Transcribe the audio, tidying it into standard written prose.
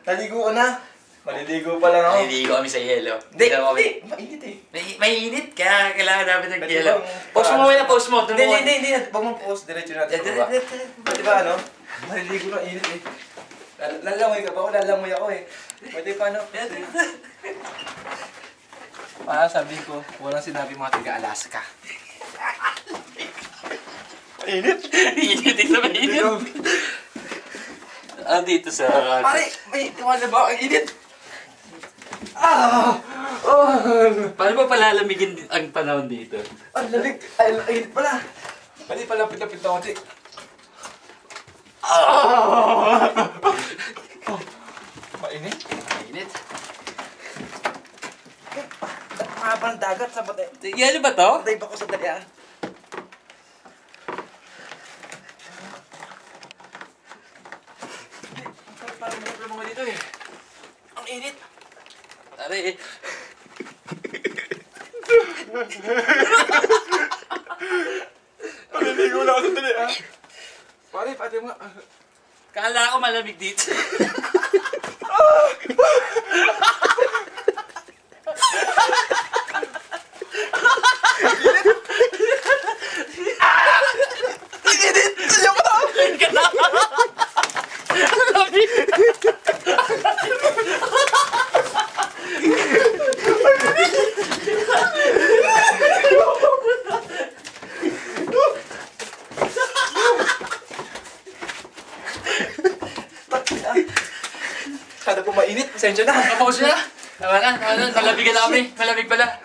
Naligo ko na. Maliligo pa lang ako. Naliligo kami sa yelo. Hindi, mainit eh. Mainit kaya kailangan namin ng yelo. Post mo muna, post mo. Hindi. Huwag mong post. Diretso natin sa baba. Di ba ano? Maliligo na, init eh. Lalangoy ka ba? Lalangoy ako eh. Pwede pa ano? Sabi ko, walang sinabi mga taga-Alaska. Init? Init, ito mainit. Dito sa... Pare, may tiwala ba? Ang init! Paano ba palalamigin ang panahon dito? Ang lamig! Ay, init pala! Pwede pala lapit-lapit na konti. Mainit? Mainit. Mahaba ng dagat sa batay. Yelo ba to? Patay ba ko sa dali ah? Parang may problema dito eh. Ang init! Tari. Maliligo na ako sa dali ah. Pare, pati mo nga. Kala ko malamig dito. Init! Ayaw ko na! Lamig! Kada po mainit, pasensya na. Kapos na. Tama na, nalabigan na kami. Malamig pala.